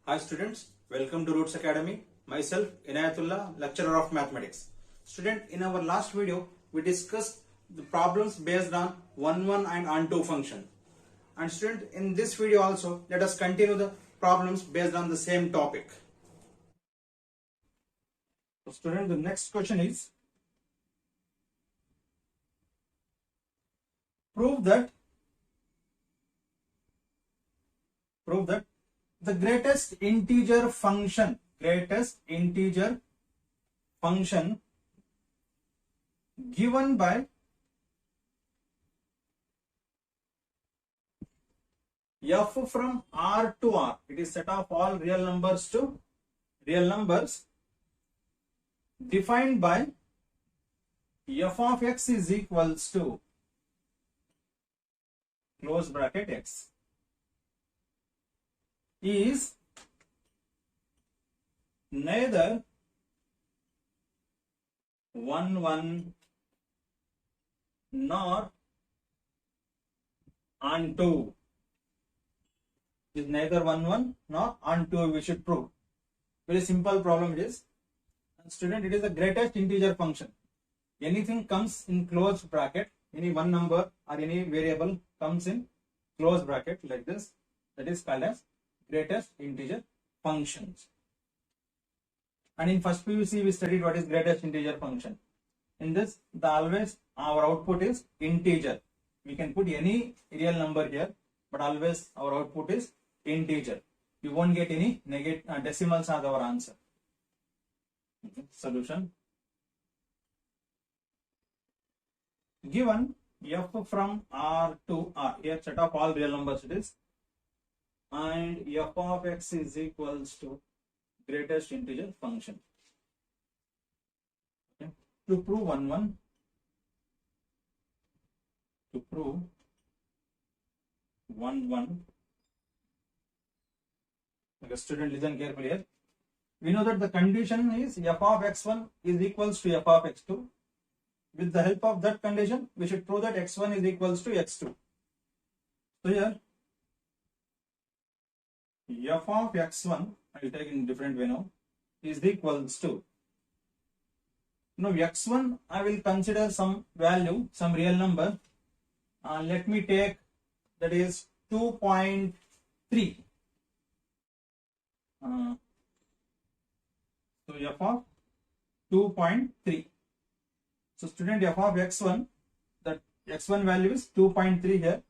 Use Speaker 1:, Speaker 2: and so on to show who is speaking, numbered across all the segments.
Speaker 1: Hi students, welcome to Roots Academy. Myself Inayatullah, lecturer of mathematics. Student, in our last video we discussed the problems based on one and onto function. And student, in this video also let us continue the problems based on the same topic. So student, the next question is prove that the greatest integer function given by f from R to R, it is set of all real numbers to real numbers, defined by f of x is equals to close bracket x, is neither 1 nor onto. Is neither 1 nor onto, we should prove. Very simple problem it is. And student, it is the greatest integer function. Anything comes in closed bracket, any one number or any variable comes in closed bracket like this, that is called as greatest integer functions. And in first PUC we studied what is greatest integer function. In this, always our output is integer. We can put any real number here, but always our output is integer. You won't get any negative decimals as our answer. Okay. Solution. Given f from R to R, here set of all real numbers it is, and f of x is equals to greatest integer function. Okay. To prove 1 okay, student, listen carefully here. We know that the condition is f of x1 is equals to f of x2. With the help of that condition, we should prove that x1 is equals to x2. So here f of x1, I will take in different way now, is equals to, now x1 I will consider some value, some real number. Let me take, that is 2.3. So f of 2.3. So student, f of x1, that x1 value is 2.3 here.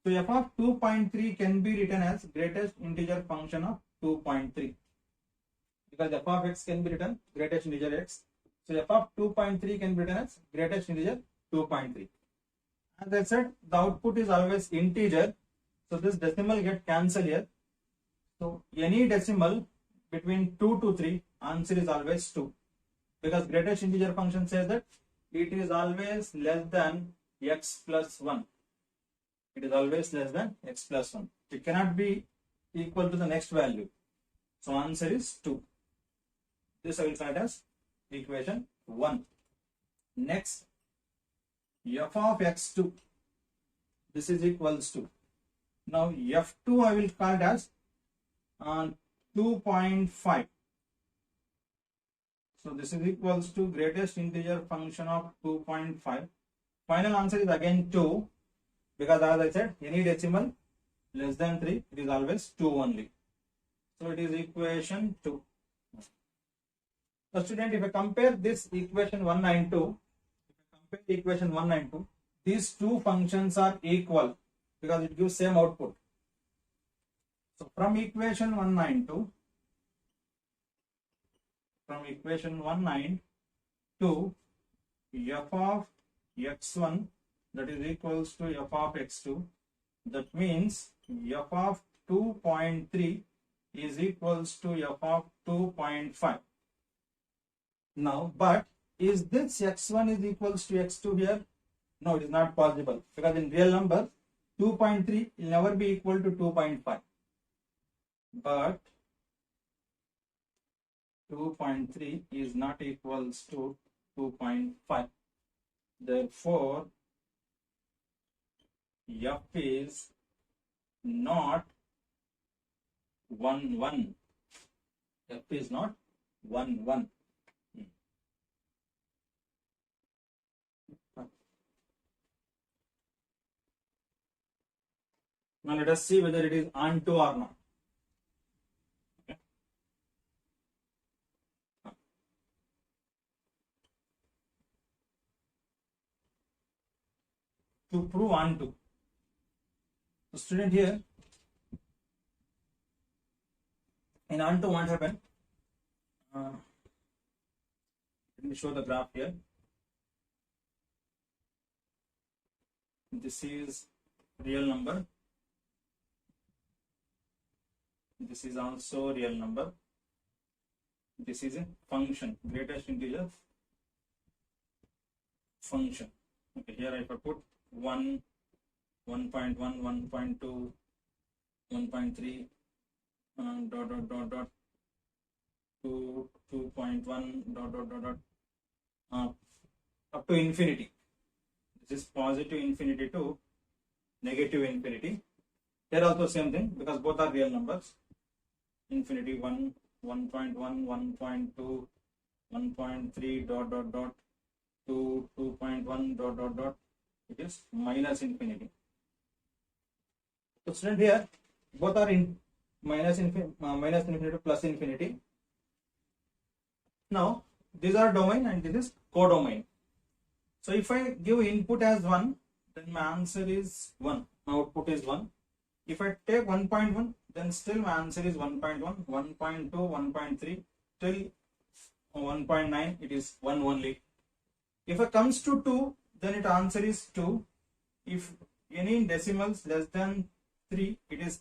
Speaker 1: So f of 2.3 can be written as greatest integer function of 2.3, because f of x can be written greatest integer x. So f of 2.3 can be written as greatest integer 2.3. As I said, the output is always integer, so this decimal get cancelled here. So any decimal between 2 to 3, answer is always 2, because greatest integer function says that it is always less than x plus 1. It is always less than x plus 1. It cannot be equal to the next value. So answer is 2. This I will write as equation 1. Next, f of x2, this is equals to, now f2 I will call it as 2.5. So this is equals to greatest integer function of 2.5. Final answer is again 2, because as I said, any decimal less than 3, it is always 2 only. So it is equation 2. So student, if I compare this equation 1 and 2, these two functions are equal because it gives same output. So from equation 192, f of x1, that is equals to f of x2, that means f of 2.3 is equals to f of 2.5. Now, but is this x1 is equals to x2 here? No, it is not possible, because in real number 2.3 will never be equal to 2.5. But 2.3 is not equals to 2.5. Therefore, f is not 1, 1. F is not 1 1. Now let us see whether it is onto or not. Okay. To prove onto, the student here in onto what happened? Let me show the graph here. This is real number. This is also real number. This is a function, greatest integer function. Okay, here I put 1, 1.1, 1.2, 1.3, dot dot dot dot 2, 2.1, dot dot dot dot up to infinity. This is positive infinity to negative infinity. Here also same thing because both are real numbers. Infinity 1, 1.1, 1.2, 1.3, dot dot dot 2, 2.1, dot dot dot. It is minus infinity. So student here both are in minus infinity to plus infinity. Now these are domain and this is codomain. So if I give input as 1, then my answer is 1. My output is 1. If I take 1.1, then still my answer is 1.1, 1.2, 1.3, till 1.9, it is 1 only. If it comes to 2, then its answer is 2. If any decimals less than 3, it is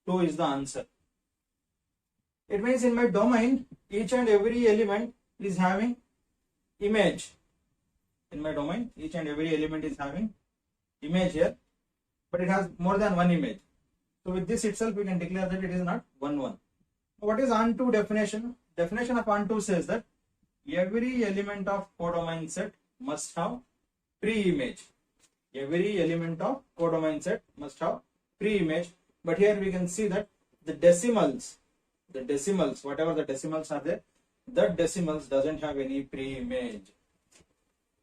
Speaker 1: 2 is the answer. It means in my domain, each and every element is having image. In my domain, each and every element is having image here, but it has more than one image. So with this itself, we can declare that it is not 1 1. What is onto definition? Definition of onto says that every element of codomain set must have pre-image. Every element of codomain set must have pre-image. But here we can see that the decimals, whatever the decimals are there, that decimals doesn't have any pre-image.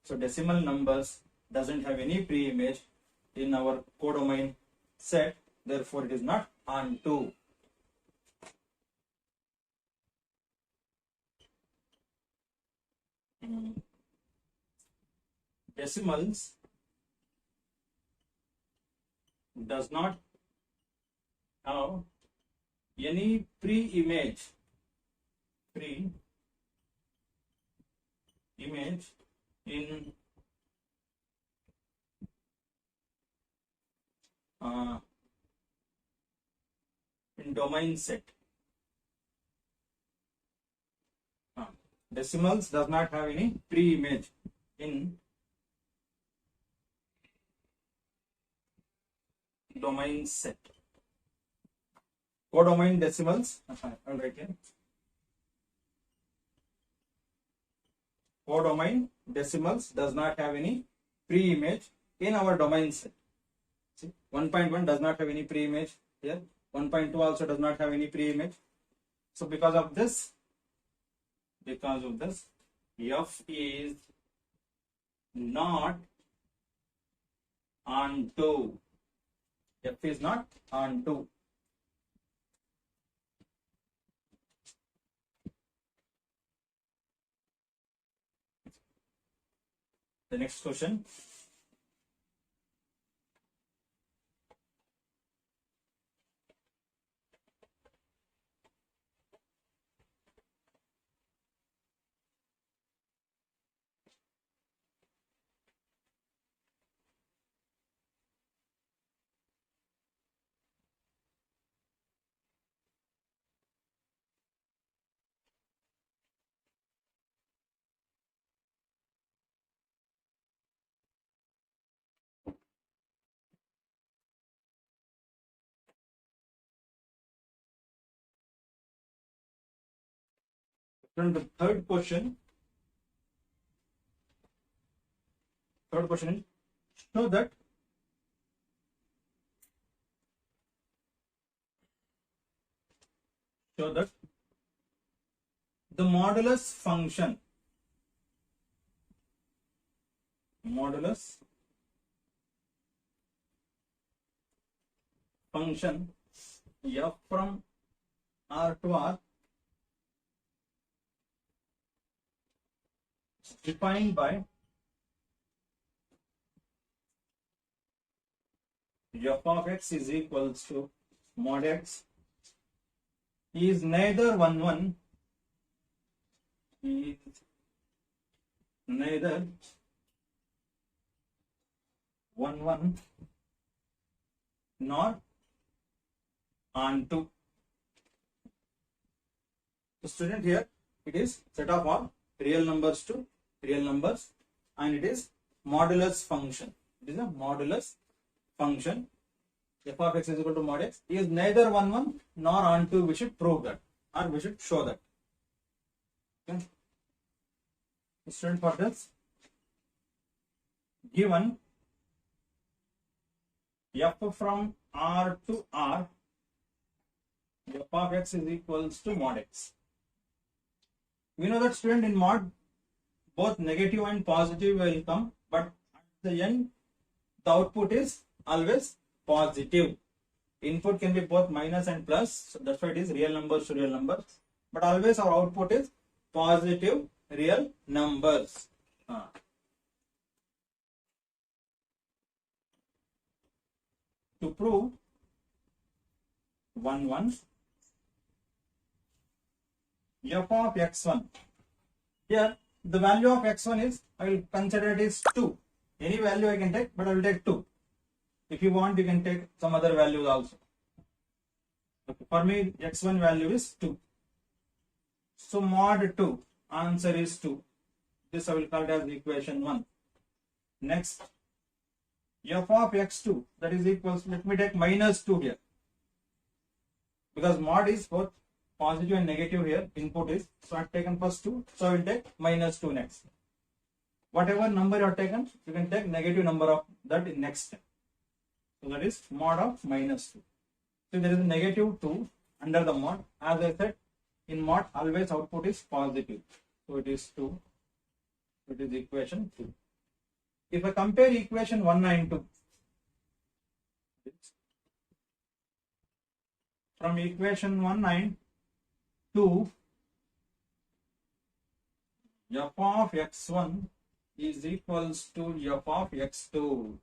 Speaker 1: So decimal numbers doesn't have any pre-image in our codomain set. Therefore, it is not onto. Decimals does not have any pre-image in domain set. Decimals does not have any pre-image in domain set. Codomain decimals, I'll write here. Codomain decimals does not have any pre-image in our domain set. See, 1.1 does not have any pre-image here. 1.2 also does not have any pre-image. So because of this, F is not onto. F is not onto. The next question. Then the third question is show that the modulus function f from R to R is defined by f of x is equals to mod x is neither 1 1 nor onto. The student here, it is set of all real numbers to real numbers, and it is modulus function. It is a modulus function. F of x is equal to mod x is neither 1 1 nor onto. We should prove that, or we should show that. Okay. Student, for this, given f from R to R, f of x is equals to mod x. We know that, student, in mod both negative and positive will come, but at the end the output is always positive. Input can be both minus and plus, so that's why it is real numbers to real numbers, but always our output is positive real numbers. To prove 1 1 f of x1, here the value of x1 is, I will consider it is 2. Any value I can take, but I will take 2. If you want, you can take some other values also. Okay. For me, x1 value is 2. So mod 2, answer is 2. This I will call it as equation 1. Next, f of x2, that is equals, let me take minus 2 here, because mod is both positive and negative here, input is, so I have taken first 2, so I will take minus 2 next. Whatever number you have taken, you can take negative number of that in next step. So that is mod of minus 2. So there is a negative 2 under the mod. As I said, in mod always output is positive. So it is 2. It is equation 2. If I compare equation 192, from equation 192, f of x1 is equals to f of x2.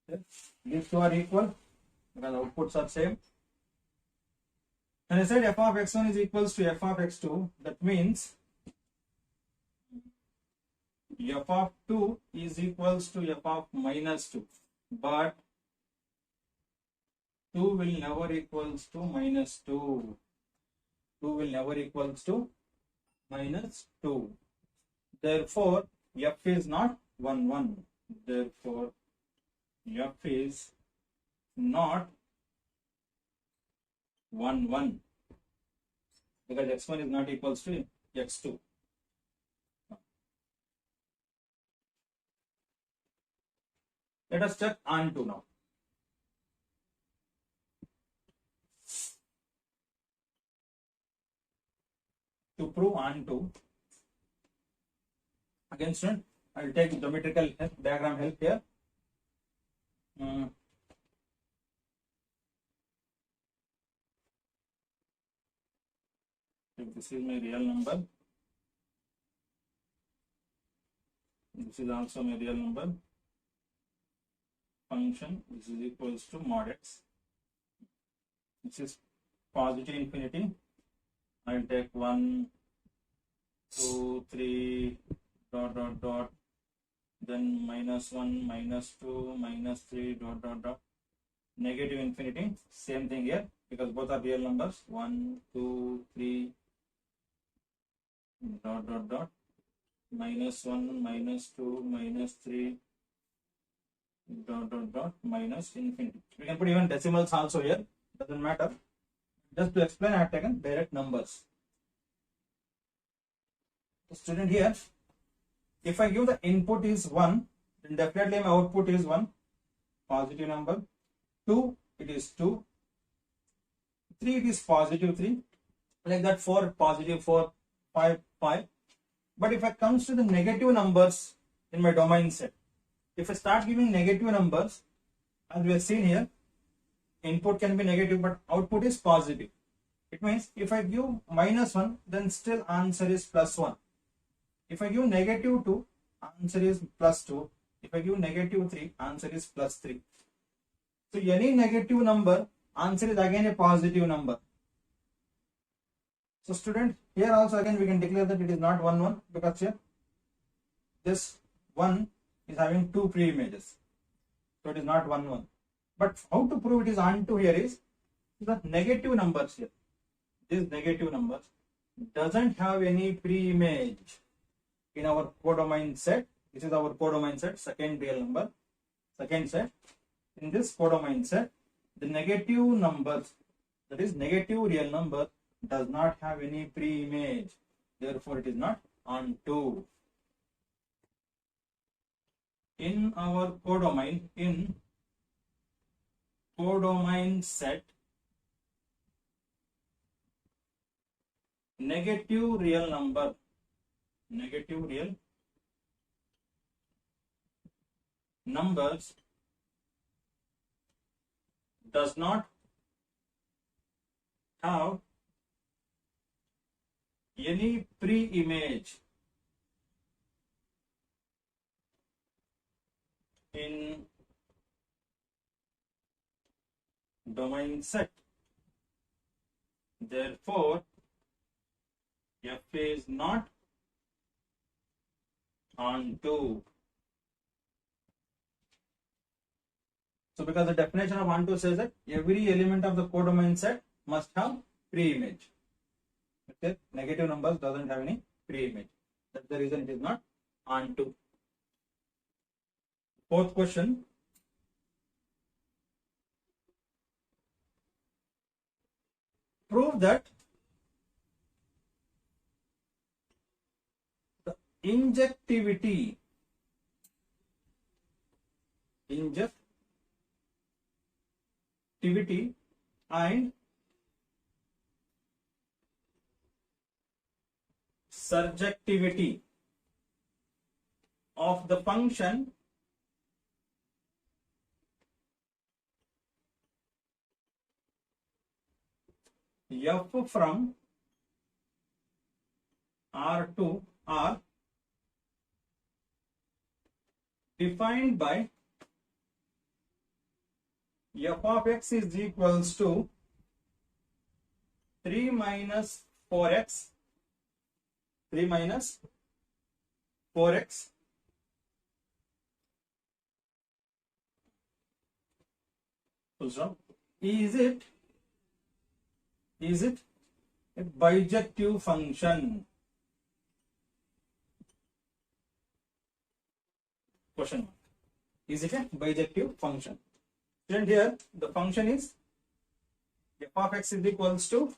Speaker 1: Okay. These two are equal because outputs are same. When I said f of x1 is equals to f of x2, that means f of 2 is equals to f of minus 2, but 2 will never equals to minus 2. 2 will never equals to minus 2. Therefore, f is not 1 1. Therefore, f is not 1 1, because x1 is not equals to x2. Let us check onto now. To prove onto, again, student, I will take geometrical help, diagram help here. If this is my real number, this is also my real number. Function, this is equals to mod x. This is positive infinity. I will take 1, 2, 3, dot dot dot, then minus 1, minus 2, minus 3, dot dot dot, negative infinity. Same thing here, because both are real numbers. 1, 2, 3, dot dot dot, minus 1, minus 2, minus 3, dot dot dot, minus infinity. We can put even decimals also here, doesn't matter. Just to explain, I have taken direct numbers. The student here, if I give the input is 1, then definitely my output is 1, positive number. 2, it is 2. 3, it is positive 3. Like that, 4, positive 4. 5, 5. But if I comes to the negative numbers in my domain set, if I start giving negative numbers, as we have seen here, input can be negative but output is positive. It means if I give -1, then still answer is +1. If I give -2, answer is +2. If I give -3, answer is +3. So any negative number, answer is again a positive number. So student, here also again we can declare that it is not 1, 1, because here this 1 is having two pre-images. So it is not 1, 1. But how to prove it is onto here is the negative numbers here. These negative numbers doesn't have any pre-image in our codomain set. This is our codomain set, second real number, second set. In this codomain set, the negative numbers, that is negative real number, does not have any pre-image. Therefore, it is not onto. In our codomain, in codomain set, negative real number, negative real numbers does not have any pre-image in domain set. Therefore, F is not onto. So because the definition of onto says that every element of the codomain set must have pre-image. Okay, negative numbers doesn't have any pre-image. That's the reason it is not onto. Fourth question. Prove that the injectivity and surjectivity of the function f from R to R defined by f of x is equals to 3 minus 4x full stop. Is it a bijective function? Question mark. Is it a bijective function? And here the function is f of x is equals to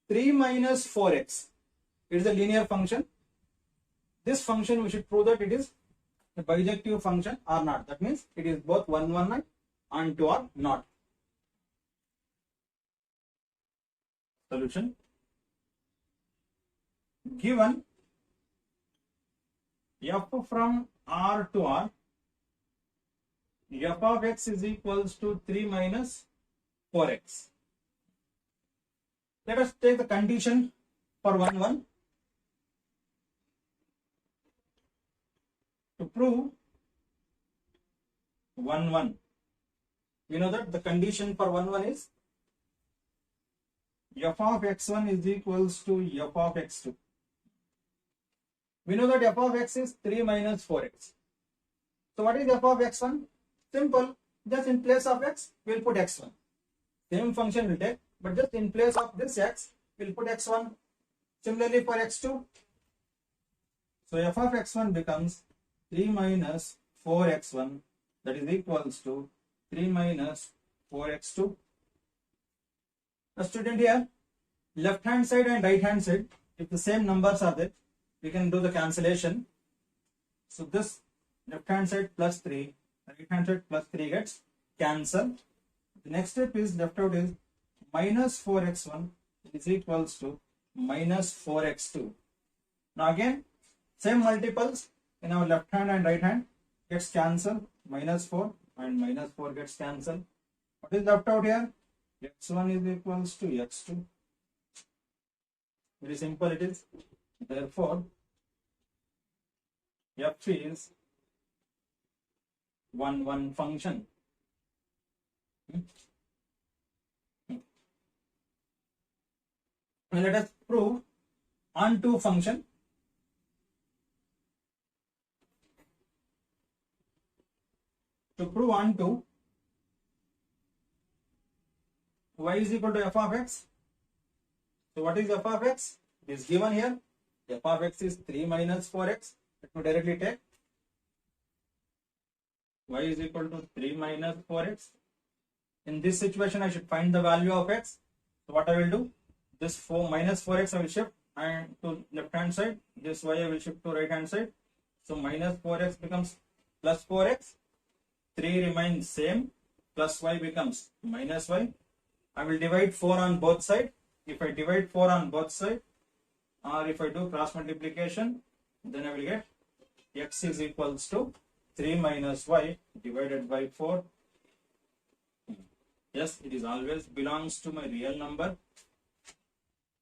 Speaker 1: 3 minus 4x. It is a linear function. This function we should prove that it is a bijective function or not. That means it is both 1, 1 and onto or not. Solution. Given f from R to R, f of x is equals to 3 minus 4x. Let us take the condition for 1, 1. To prove 1, 1, we know that the condition for 1, 1 is f of x1 is equals to f of x2. We know that f of x is 3 minus 4x. So what is f of x1? Simple. Just in place of x, we will put x1. Same function will take, but just in place of this x, we will put x1. Similarly for x2. So f of x1 becomes 3 minus 4x1, that is equals to 3 minus 4x2. The student here, left hand side and right hand side, if the same numbers are there, we can do the cancellation. So this left hand side plus 3, right hand side plus 3 gets cancelled. The next step is left out is minus 4x1 is equals to minus 4x2. Now again, same multiples in our left hand and right hand gets cancelled. Minus 4 and minus 4 gets cancelled. What is left out here? X1 is equals to x2. Very simple it is. Therefore, f is 1 function. Now let us prove onto function. To prove onto, y is equal to f of x. So what is f of x? It is given here. F of x is 3 minus 4x. Let me directly take y is equal to 3 minus 4x. In this situation, I should find the value of x. So what I will do? This 4 minus 4x I will shift and to left hand side. This y I will shift to right hand side. So minus 4x becomes plus 4x. 3 remains same. Plus y becomes minus y. I will divide 4 on both sides. If I divide 4 on both sides, or if I do cross multiplication, then I will get x is equals to 3 minus y divided by 4. Yes, it is always belongs to my real number,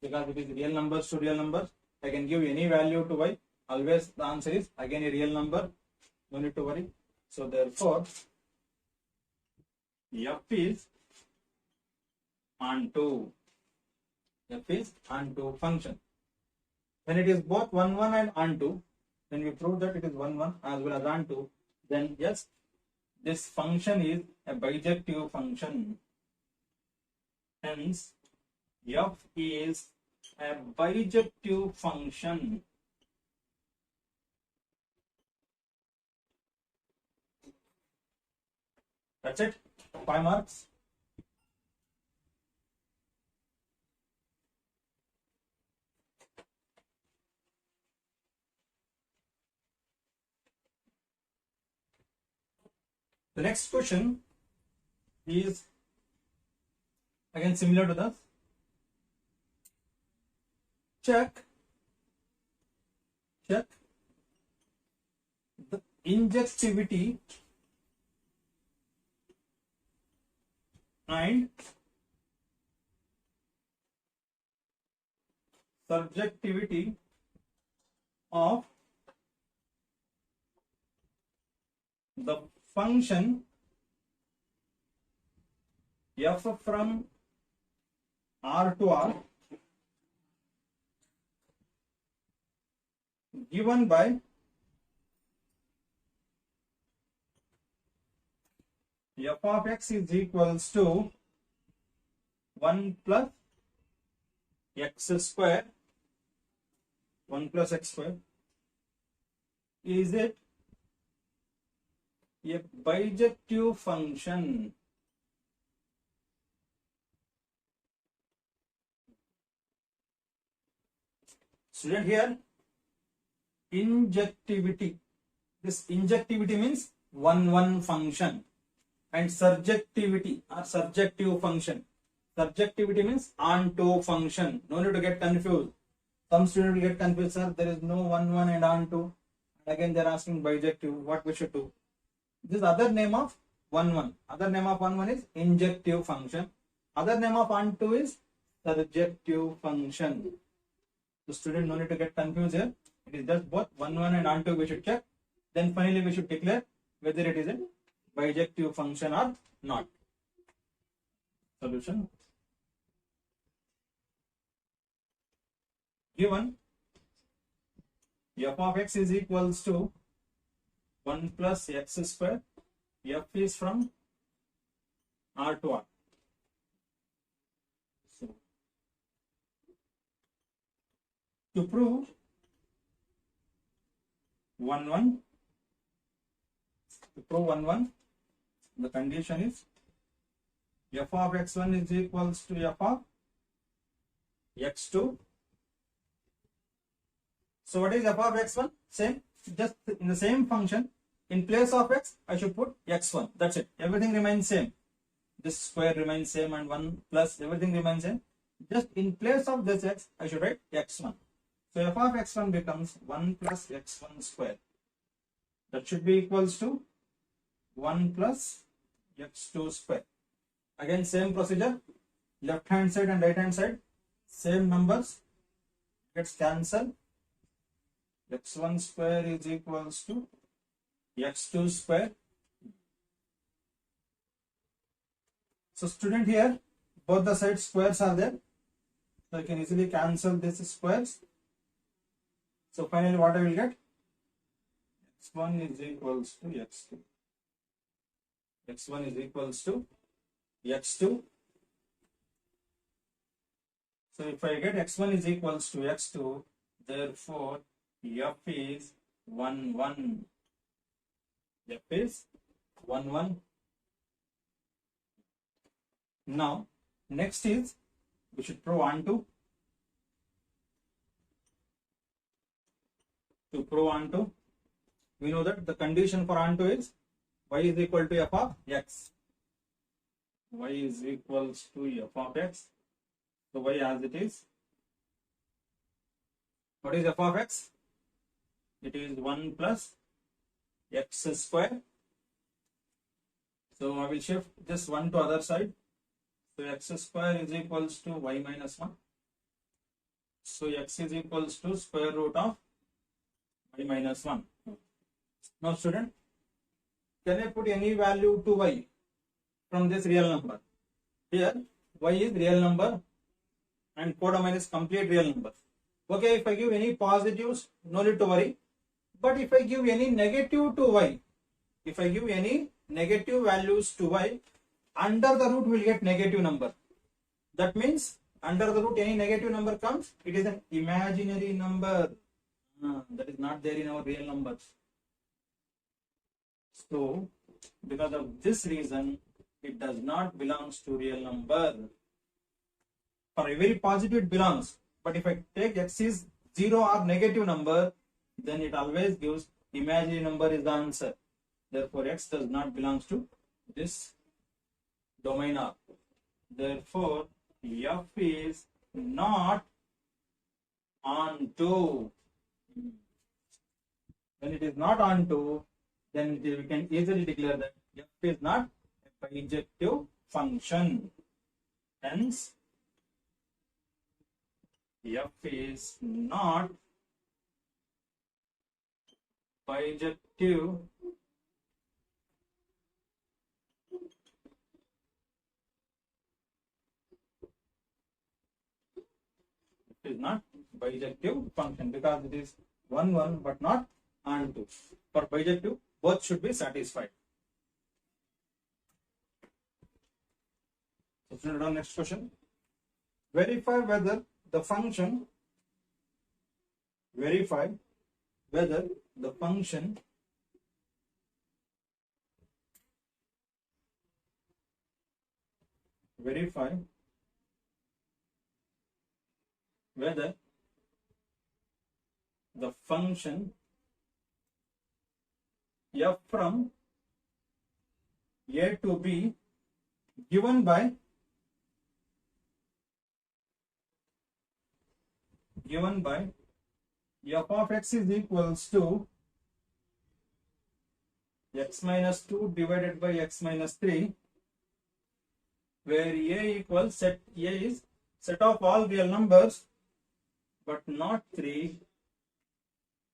Speaker 1: because it is real numbers to real numbers. I can give any value to y. Always the answer is again a real number. No need to worry. So therefore, f is onto. F is onto function. When it is both 1 1 and onto, then we prove that it is 1 1 as well as onto. Then yes, this function is a bijective function. Hence, f is a bijective function. That's it. 5 marks. The next question is again similar to this. Check the injectivity and surjectivity of the function f from R to R given by f of x is equals to 1 plus x square, 1 plus x square. Is it a bijective function? Student, here injectivity. This injectivity means 1 1 function, and surjectivity or surjective function. Surjectivity means onto function. No need to get confused. Some students will get confused, sir. There is no 1 1 and onto. Again, they are asking bijective. What we should do? This other name of 1 1. Other name of 1 1 is injective function. Other name of onto is surjective function. The student no need to get confused here. It is just both 1 1 and onto we should check. Then finally we should declare whether it is a bijective function or not. Solution. Given f of x is equals to 1 plus x square, f is from R to R. So, to prove 1 1, the condition is f of x1 is equals to f of x2. So what is f of x1? Same, just in the same function, in place of x, I should put x1. That's it. Everything remains same. This square remains same and 1 plus everything remains same. just in place of this x, I should write x1. So f of x1 becomes 1 plus x1 square. That should be equals to 1 plus x2 square. Again, same procedure. Left hand side and right hand side, same numbers gets cancelled. X1 square is equals to x2 square. So student, here both the sides squares are there, so I can easily cancel these squares. So finally what I will get, x1 is equals to x2, x1 is equals to x2. So if I get x1 is equals to x2, therefore f is 1 1. F is 1 1. Now next is we should prove onto. To prove onto, we know that the condition for onto is y is equal to f of x. Y is equals to f of x. So y as it is. What is f of x? It is 1 plus x square. So I will shift this 1 to other side. So x square is equals to y minus 1. So x is equals to square root of y minus 1. Now student, can I put any value to y from this real number? Here y is real number and codomain is complete real number. Okay, if I give any positives, no need to worry. But if I give any negative to y, if I give any negative values to y, under the root will get negative number. That means under the root any negative number comes, it is an imaginary number. That is not there in our real numbers. So because of this reason, it does not belongs to real number. For every positive it belongs, but if I take x is 0 or negative number, then it always gives imaginary number is the answer. Therefore x does not belongs to this domain R. Therefore f is not onto. When it is not onto, then we can easily declare that f is not a bijective function. Hence f is not bijective function because it is 1 1 but not onto. For bijective, both should be satisfied. So next question. Verify whether the function f from a to b given by f of x is equals to x minus 2 divided by x minus 3, where a equals set a is set of all real numbers but not 3,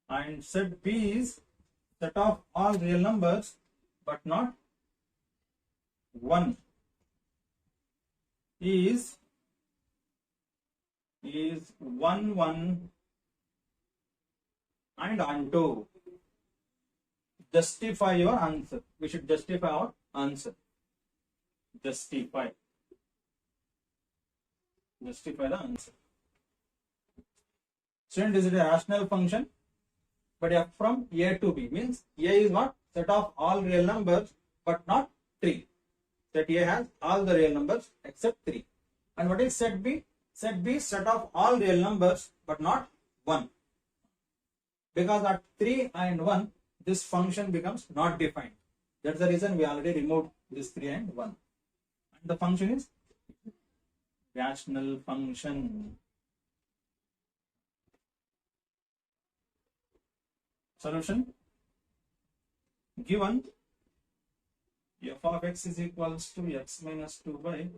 Speaker 1: and set b is set of all real numbers but not 1, is 1 1 and onto. Justify your answer. We should justify our answer. Justify the answer. Student, is it a rational function? But f from a to b means a is what? Set of all real numbers but not 3. Set a has all the real numbers except 3. And what is set b? Set b is set of all real numbers but not 1. Because at 3 and 1, this function becomes not defined. That's the reason we already removed this 3 and 1. And the function is rational function. Solution. Given f of x is equals to x minus 2 by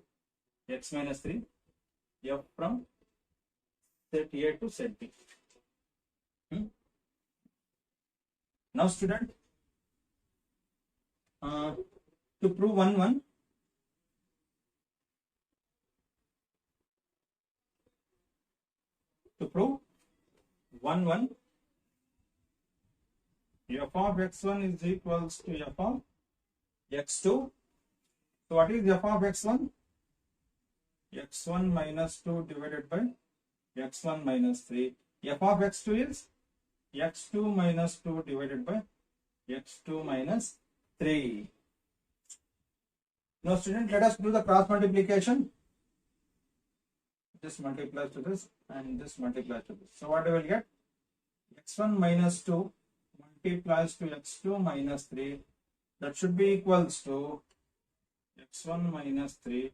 Speaker 1: x minus 3, f from set A to set B. Now student, to prove 1 1, f of x1 is equals to f of x2. So what is f of x1? x1 minus 2 divided by x1 minus 3. f of x2 is x2 minus 2 divided by x2 minus 3. Now student, let us do the cross multiplication. This multiplies to this and this multiplies to this. So what we will get? x1 minus 2 multiplies to x2 minus 3. That should be equals to x1 minus 3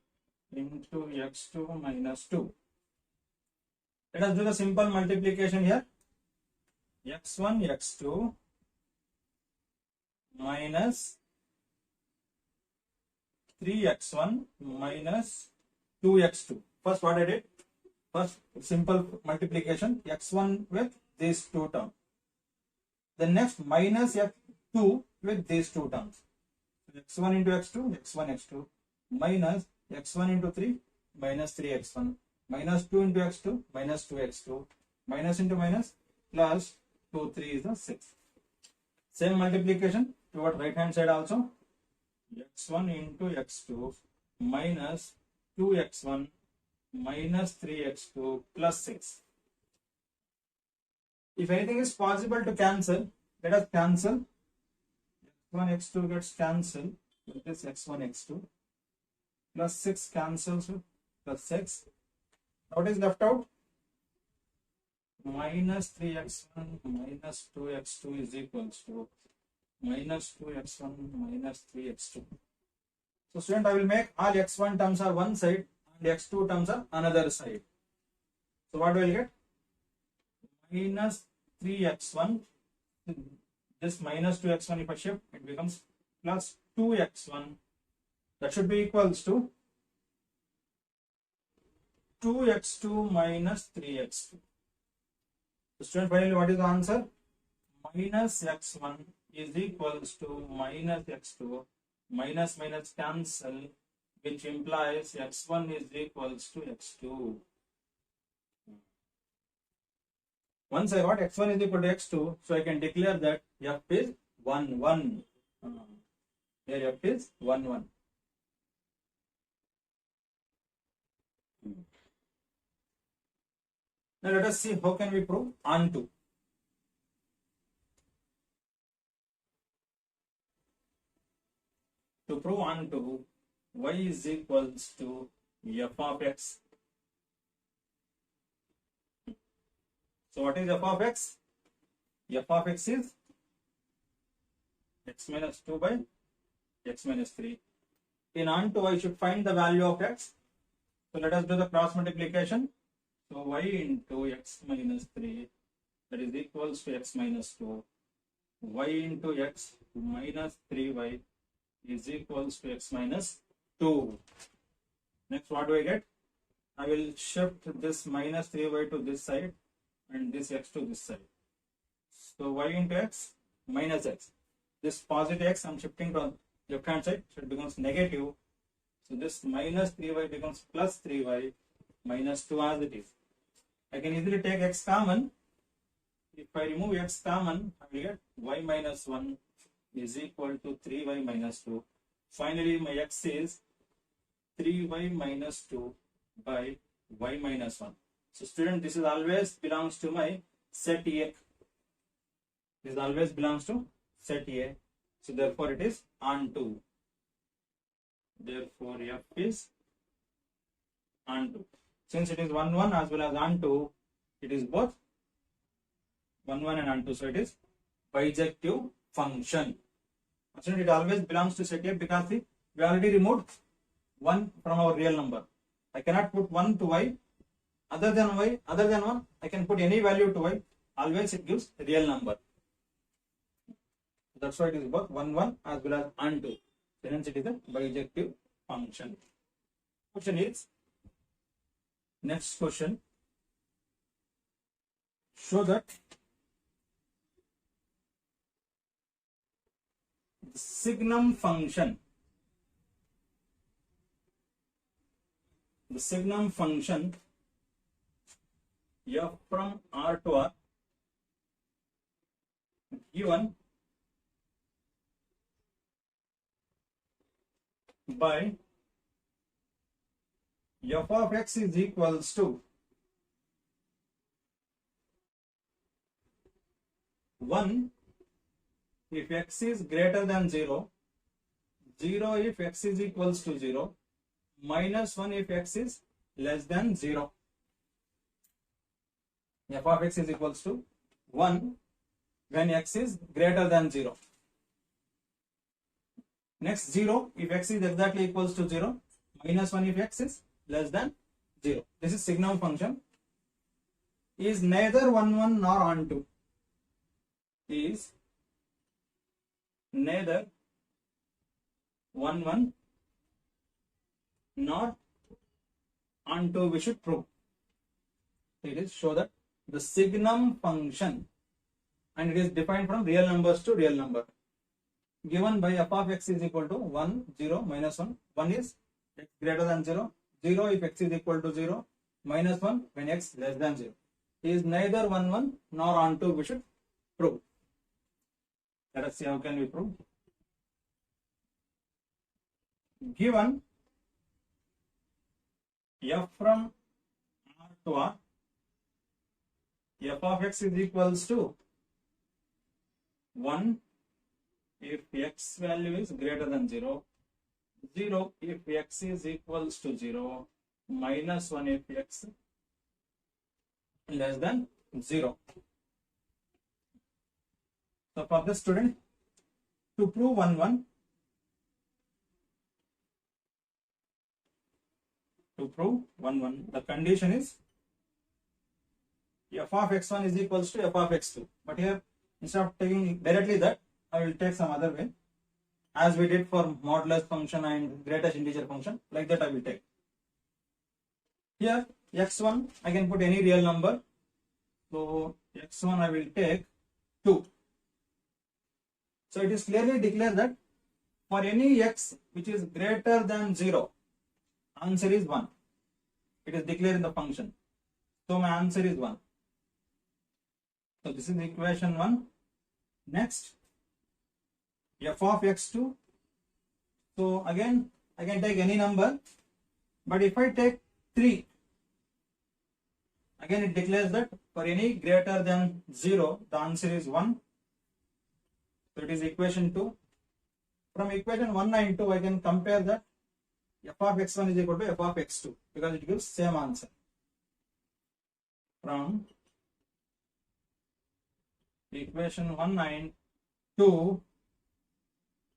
Speaker 1: into x2 minus 2. Let us do the simple multiplication here. x1 x2 minus 3x1 minus 2x2. First what I did? First simple multiplication, x1 with these two terms. Then next minus x2 with these two terms. x1 into x2, x1 x2 minus x1 into 3 minus 3x1 minus 2 into x2 minus 2x2 minus into minus plus 2 3 is the 6. Same multiplication toward right hand side also. x1 into x2 minus 2x1 minus 3x2 plus 6. If anything is possible to cancel, let us cancel. x1 x2 gets cancelled with this x1 x2 plus 6 cancels with plus 6. What is left out? Minus 3x1 minus 2x2 is equals to minus 2x1 minus 3x2. So student, I will make all x1 terms are one side and x2 terms are another side. So what will get? Minus 3x1, this minus 2x1 if I shift, it becomes plus 2x1. That should be equals to 2x2 minus 3x2. So student, finally what is the answer? Minus x1 is equals to minus x2, minus minus cancel, which implies x1 is equals to x2. Once I got x1 is equal to x2, so I can declare that f is 1 1. Here f is 1 1. Now let us see how can we prove onto. To prove onto, y is equals to f of x. So what is f of x? F of x is x minus 2 by x minus 3. In onto, I should find the value of x. So let us do the cross multiplication. So y into x minus 3, that is equals to x minus 2. Y into x minus 3y is equals to x minus 2. Next, what do I get? I will shift this minus 3y to this side and this x to this side. So y into x minus x. This positive x I am shifting to left hand side, so it becomes negative. So this minus 3y becomes plus 3y minus 2 as it is. I can easily take x common. If I remove x common, I will get y minus 1 is equal to 3y minus 2. Finally, my x is 3y minus 2 by y minus 1. So student, this is always belongs to my set A. This always belongs to set A. So therefore it is onto. Therefore f is onto. Since it is 1 1 as well as onto, it is both 1 1 and onto. So it is bijective function. It always belongs to set A because we already removed 1 from our real number. I cannot put 1 to y. Other than 1, I can put any value to y. Always it gives a real number. That's why it is both 1, 1 as well as onto. Hence it is a bijective function. Question is, next question. Show that the signum function f from R to R given by f of x is equals to 1 if x is greater than 0, 0 if x is equals to 0, minus 1 if x is less than 0. F of x is equals to 1 when x is greater than 0. Next 0 if x is exactly equals to 0, minus 1 if x is less than 0. This is signum function. Is neither 1 1 nor onto. Is neither 1 1 nor onto, we should prove. It is show that the signum function, and it is defined from real numbers to real number, given by f of x is equal to 1 0 minus 1. 1 is x greater than 0, 0 if x is equal to 0, minus 1 when x less than 0. Is neither 1 1 nor onto, we should prove. Let us see how can we prove. Given f from R to R, f of x is equals to 1 if x value is greater than 0, 0 if x is equals to 0, minus 1 if x less than 0. So for the student, to prove 1 1, the condition is f of x1 is equals to f of x2. But here, instead of taking directly that, I will take some other way, as we did for modulus function and greatest integer function. Like that I will take. Here x1 I can put any real number, so x1 I will take 2. So it is clearly declared that for any x which is greater than 0, answer is 1. It is declared in the function. So my answer is 1. So this is equation 1. Next, f of x2. So again, I can take any number, but if I take 3, again it declares that for any greater than 0, the answer is 1. So it is equation 2. From equation 1 and 2, I can compare that f of x1 is equal to f of x2 because it gives same answer. From equation 1 and 2,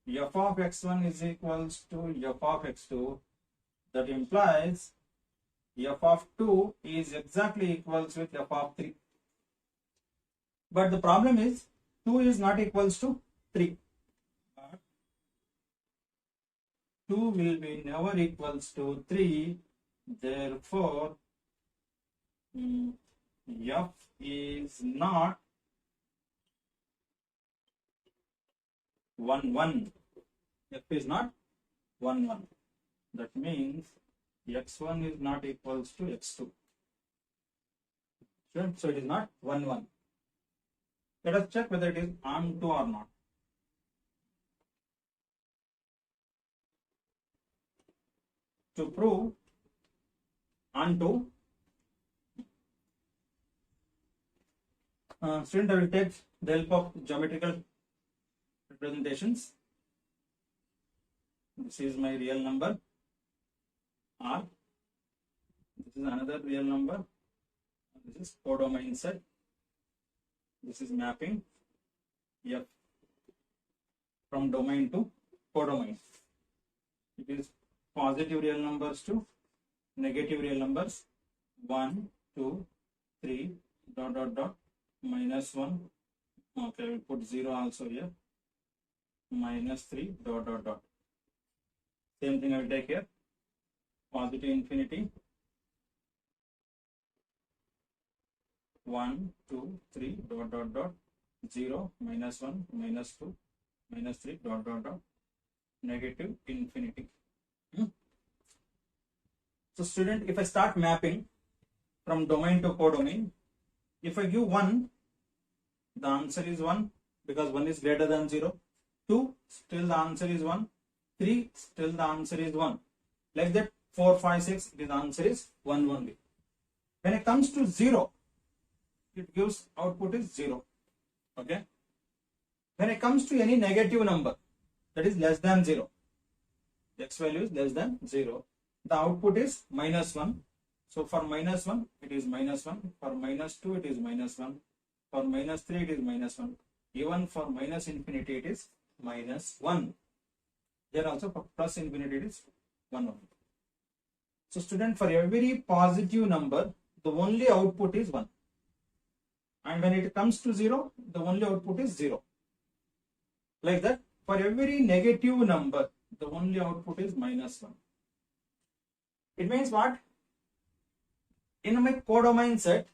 Speaker 1: f of x1 is equals to f of x2. That implies f of 2 is exactly equals with f of 3. But the problem is 2 is not equals to 3. But 2 will be never equals to 3. Therefore, f is not 1 1. F is not 1 1. That means x1 is not equals to x2. So it is not 1 1. Let us check whether it is onto or not. To prove onto, student, I will take the help of geometrical representations. This is my real number R. This is another real number. This is codomain set. This is mapping F from domain to codomain. It is positive real numbers to negative real numbers 1, 2, 3, dot dot dot, minus 1. Okay, we put 0 also here. Minus 3, dot dot dot. Same thing I will take here. Positive infinity. 1, 2, 3, dot dot dot. 0, minus 1, minus 2, minus 3, dot dot dot. Negative infinity. So student, if I start mapping from domain to codomain, if I give 1, the answer is 1 because 1 is greater than 0. 2, still the answer is 1. 3, still the answer is 1. Like that, 4, 5, 6, the answer is 1 only. When it comes to 0, it gives output is 0. Okay. When it comes to any negative number, that is less than 0, x value is less than 0, the output is minus 1. So for minus 1, it is minus 1. For minus 2, it is minus 1. For minus 3, it is minus 1. Even for minus infinity, it is minus 1. Here also for plus infinity, it is 1 only. So student, for every positive number, the only output is 1. And when it comes to 0, the only output is 0. Like that, for every negative number, the only output is minus 1. It means what? In my codomain set,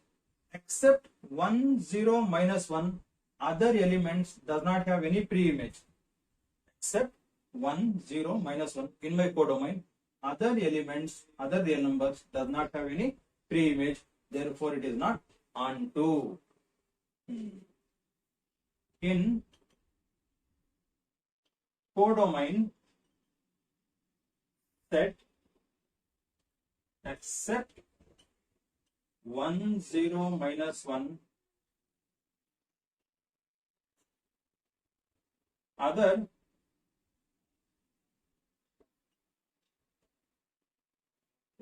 Speaker 1: except 1, 0, minus 1, other elements does not have any pre-image. Except 1, 0, minus 1 in my codomain, other elements, other real numbers does not have any pre-image. Therefore, it is not onto. In codomain set, except 1, 0, minus 1, other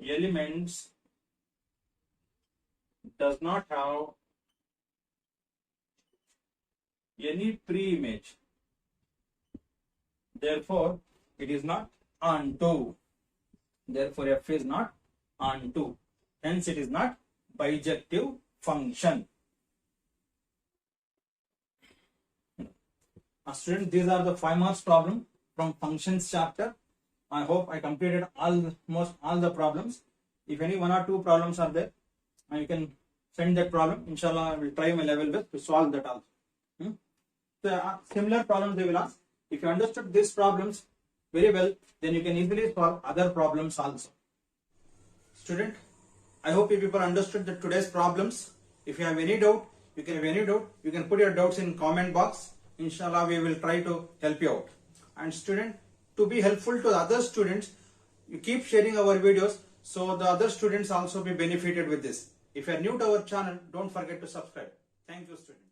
Speaker 1: elements does not have any pre-image. Therefore, it is not onto. Therefore, f is not onto. Hence, it is not bijective function. Students, these are the 5 marks problem from functions chapter. I hope I completed almost all the problems. If any 1 or 2 problems are there, you can send that problem. Inshallah, I will try my level best to solve that also. So, similar problems they will ask. If you understood these problems very well, then you can easily solve other problems also. Student, I hope you people understood the today's problems. If you have any doubt, you can put your doubts in comment box. Inshallah, we will try to help you out. And student, to be helpful to the other students, you keep sharing our videos so the other students also be benefited with this. If you are new to our channel, don't forget to subscribe. Thank you, students.